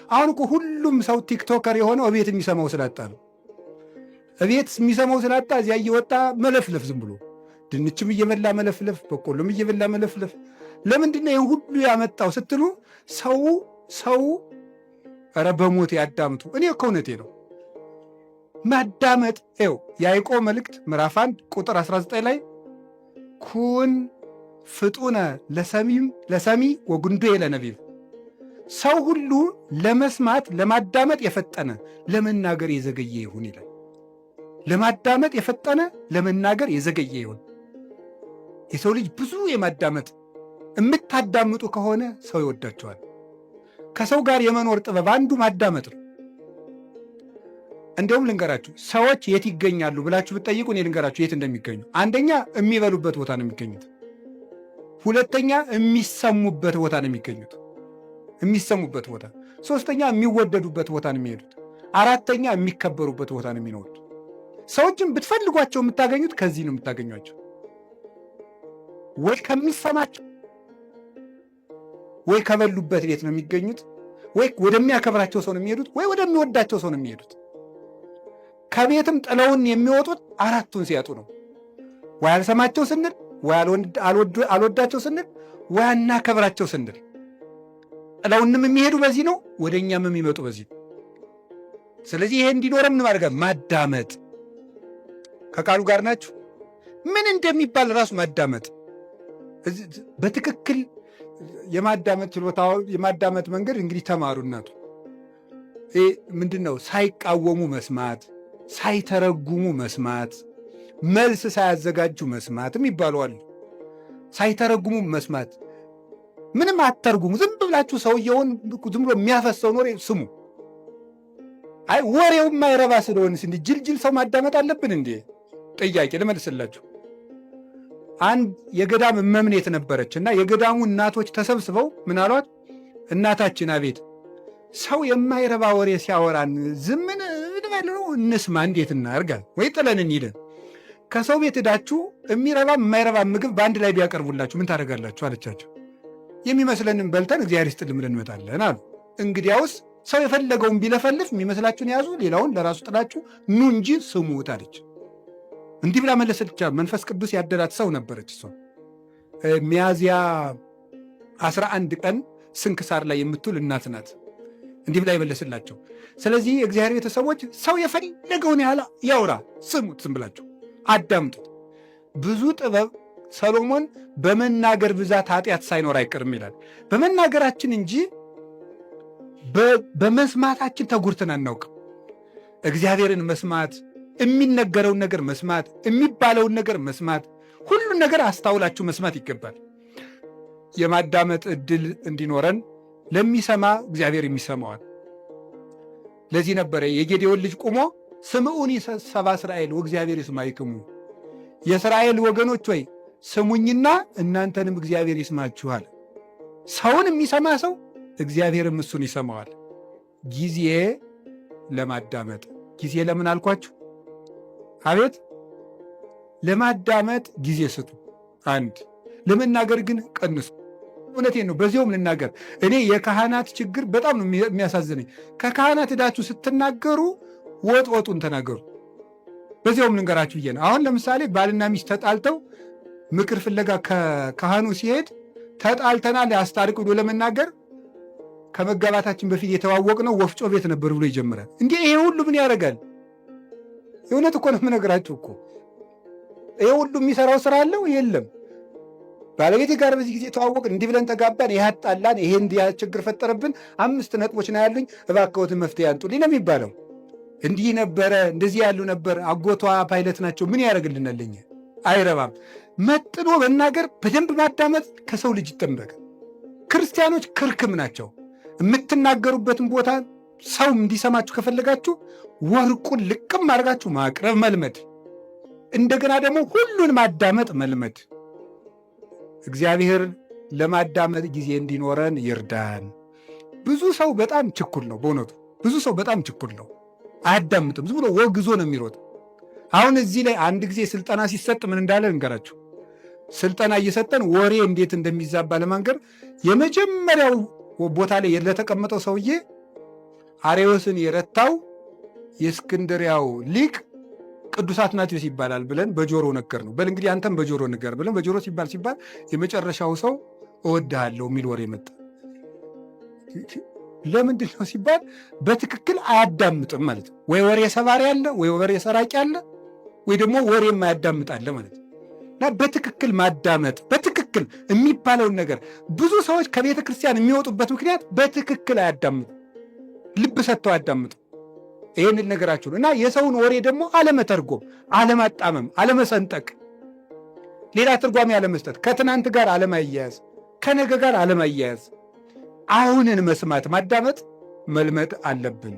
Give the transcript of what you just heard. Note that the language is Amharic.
አሁን እኮ ሁሉም ሰው ቲክቶከር የሆነው እቤት የሚሰማው ስላጣ ነው። እቤት የሚሰማው ስላጣ እዚያ እየወጣ መለፍለፍ፣ ዝም ብሎ ድንችም እየበላ መለፍለፍ፣ በቆሎም እየበላ መለፍለፍ። ለምንድን ነው ይህን ሁሉ ያመጣው ስትሉ ሰው ኧረ በሞት ያዳምጡ። እኔ ከእውነቴ ነው። ማዳመጥ ው ያዕቆብ መልእክት ምዕራፍ 1 ቁጥር 19 ላይ ኩን ፍጡነ ለሰሚ ወጉንዶ ለነቢብ፣ ሰው ሁሉ ለመስማት ለማዳመጥ የፈጠነ ለመናገር የዘገየ ይሁን ይላል። ለማዳመጥ የፈጠነ ለመናገር የዘገየ ይሁን። የሰው ልጅ ብዙ የማዳመጥ የምታዳምጡ ከሆነ ሰው ይወዳቸዋል። ከሰው ጋር የመኖር ጥበብ አንዱ ማዳመጥ ነው። እንዲሁም ልንገራችሁ፣ ሰዎች የት ይገኛሉ ብላችሁ ብትጠይቁ እኔ ልንገራችሁ የት እንደሚገኙ። አንደኛ የሚበሉበት ቦታ ነው የሚገኙት። ሁለተኛ የሚሰሙበት ቦታ ነው የሚገኙት፣ የሚሰሙበት ቦታ። ሶስተኛ የሚወደዱበት ቦታ ነው የሚሄዱት። አራተኛ የሚከበሩበት ቦታ ነው የሚኖሩት። ሰዎችን ብትፈልጓቸው የምታገኙት ከዚህ ነው የምታገኟቸው። ወይ ከሚሰማቸው ወይ ከበሉበት ቤት ነው የሚገኙት፣ ወይ ወደሚያከብራቸው ሰው ነው የሚሄዱት፣ ወይ ወደሚወዳቸው ሰው ነው የሚሄዱት። ከቤትም ጥለውን የሚወጡት አራቱን ሲያጡ ነው። ወይ አልሰማቸው ስንል፣ ወይ አልወዳቸው ስንል፣ ወይ አናከብራቸው ስንል። ጥለውንም የሚሄዱ በዚህ ነው፣ ወደ እኛም የሚመጡ በዚህ ነው። ስለዚህ ይሄ እንዲኖረም ምን ማድረግ? ማዳመጥ። ከቃሉ ጋር ናችሁ? ምን እንደሚባል ራሱ ማዳመጥ በትክክል የማዳመጥ ችሎታ፣ የማዳመጥ መንገድ እንግዲህ ተማሩ። እናቱ ምንድን ነው? ሳይቃወሙ መስማት፣ ሳይተረጉሙ መስማት፣ መልስ ሳያዘጋጁ መስማት የሚባሉ አሉ። ሳይተረጉሙ መስማት፣ ምንም አትተርጉሙ። ዝም ብላችሁ ሰውየውን ዝም ብሎ የሚያፈሰውን ወሬ ስሙ። አይ ወሬው የማይረባ ስለሆን ጅልጅል ሰው ማዳመጥ አለብን እንዴ? ጥያቄ ልመልስላችሁ። አንድ የገዳም እመምኔት ነበረች እና የገዳሙ እናቶች ተሰብስበው ምን አሏት? እናታችን አቤት፣ ሰው የማይረባ ወሬ ሲያወራን ዝምን ነው እንስማ፣ እንዴት እናርጋል? ወይ ጥለን እንሂደን? ከሰው ቤት ሄዳችሁ የሚረባ የማይረባ ምግብ በአንድ ላይ ቢያቀርቡላችሁ ምን ታደርጋላችሁ አለቻቸው። የሚመስለንን በልተን እግዚአብሔር ይስጥልን ብለን እንመጣለን አሉ። እንግዲያውስ ሰው የፈለገውን ቢለፈልፍ የሚመስላችሁን ያዙ፣ ሌላውን ለራሱ ጥላችሁ ኑ እንጂ ስሙት አለች። እንዲህ ብላ መለሰች። መንፈስ ቅዱስ ያደላት ሰው ነበረች። እሷ ሚያዝያ 11 ቀን ስንክሳር ላይ የምትውል እናት ናት። እንዲህ ብላ ይመለስላቸው። ስለዚህ የእግዚአብሔር ቤተሰቦች ሰው የፈለገውን ያህል ያውራ፣ ስሙት፣ ዝም ብላችሁ አዳምጡት። ብዙ ጥበብ ሰሎሞን በመናገር ብዛት ኃጢአት ሳይኖር አይቀርም ይላል። በመናገራችን እንጂ በመስማታችን ተጉርተን አናውቅም። እግዚአብሔርን መስማት፣ የሚነገረውን ነገር መስማት፣ የሚባለውን ነገር መስማት፣ ሁሉን ነገር አስታውላችሁ መስማት ይገባል። የማዳመጥ ዕድል እንዲኖረን ለሚሰማ እግዚአብሔር የሚሰማዋል። ለዚህ ነበረ የጌዴዎን ልጅ ቁሞ ስምዑኒ ሰብአ እስራኤል ወእግዚአብሔር ይስማዕክሙ፣ የእስራኤል ወገኖች ወይ ስሙኝና እናንተንም እግዚአብሔር ይስማችኋል። ሰውን የሚሰማ ሰው እግዚአብሔርም እሱን ይሰማዋል። ጊዜ ለማዳመጥ ጊዜ ለምን አልኳችሁ? አቤት ለማዳመጥ ጊዜ ስጡ። አንድ ለመናገር ግን ቀንሱ። እውነቴን ነው። በዚያውም ልናገር፣ እኔ የካህናት ችግር በጣም ነው የሚያሳዝነኝ። ከካህናት ሄዳችሁ ስትናገሩ ወጡን ተናገሩ። በዚያውም ልንገራችሁ ብዬ ነው። አሁን ለምሳሌ ባልና ሚስት ተጣልተው ምክር ፍለጋ ከካህኑ ሲሄድ ተጣልተናል አስታርቅ ብሎ ለመናገር ከመጋባታችን በፊት የተዋወቅነው ወፍጮ ቤት ነበር ብሎ ይጀምራል። እንዲህ ይሄ ሁሉ ምን ያደርጋል? የእውነት እኮ ነው የምነግራችሁ እኮ ይሄ ሁሉ የሚሰራው ስራ አለው የለም። ባለቤቴ ጋር በዚህ ጊዜ ተዋወቅ፣ እንዲህ ብለን ተጋባን፣ ይህ አጣላን፣ ይሄ እንዲህ ችግር ፈጠረብን፣ 5 ነጥቦች ነው ያሉኝ፣ እባክዎትን መፍትሄ ያንጡልኝ ነው የሚባለው። እንዲህ ነበረ፣ እንደዚህ ያሉ ነበር፣ አጎቷ ፓይለት ናቸው፣ ምን ያደርግልናለኝ? አይረባም። መጥኖ መናገር፣ በደንብ ማዳመጥ ከሰው ልጅ ይጠበቅ። ክርስቲያኖች ክርክም ናቸው። የምትናገሩበትን ቦታ ሰው እንዲሰማችሁ ከፈለጋችሁ ወርቁን ልቅም አድርጋችሁ ማቅረብ መልመድ፣ እንደገና ደግሞ ሁሉን ማዳመጥ መልመድ። እግዚአብሔር ለማዳመጥ ጊዜ እንዲኖረን ይርዳን። ብዙ ሰው በጣም ችኩል ነው። በእውነቱ ብዙ ሰው በጣም ችኩል ነው። አያዳምጥም። ዝም ብሎ ወግዞ ነው የሚሮጥ። አሁን እዚህ ላይ አንድ ጊዜ ስልጠና ሲሰጥ ምን እንዳለ እንገራችሁ። ስልጠና እየሰጠን ወሬ እንዴት እንደሚዛባ ለማንገር የመጀመሪያው ቦታ ላይ ለተቀመጠው ሰውዬ አርዮስን የረታው የእስክንድሪያው ሊቅ ቅዱስ አትናቴዎስ ይባላል ብለን በጆሮ ነገር ነው። በል እንግዲህ አንተም በጆሮ ንገር ብለን በጆሮ ሲባል የመጨረሻው ሰው እወድሃለሁ የሚል ወሬ መጣ። ለምንድን ነው ሲባል በትክክል አያዳምጥም ማለት ነው። ወይ ወሬ ሰባሪ አለ፣ ወይ ወሬ ሰራቂ አለ፣ ወይ ደግሞ ወሬ የማያዳምጥ አለ ማለት ነው። እና በትክክል ማዳመጥ፣ በትክክል የሚባለውን ነገር ብዙ ሰዎች ከቤተ ክርስቲያን የሚወጡበት ምክንያት በትክክል አያዳምጡ፣ ልብ ሰጥተው አያዳምጡ። ይህንን ነገራችሁ እና የሰውን ወሬ ደግሞ አለመተርጎም፣ አለማጣመም፣ አለመሰንጠቅ፣ ሌላ ትርጓሜ አለመስጠት፣ ከትናንት ጋር አለማያያዝ፣ ከነገ ጋር አለማያያዝ፣ አሁንን መስማት ማዳመጥ መልመድ አለብን።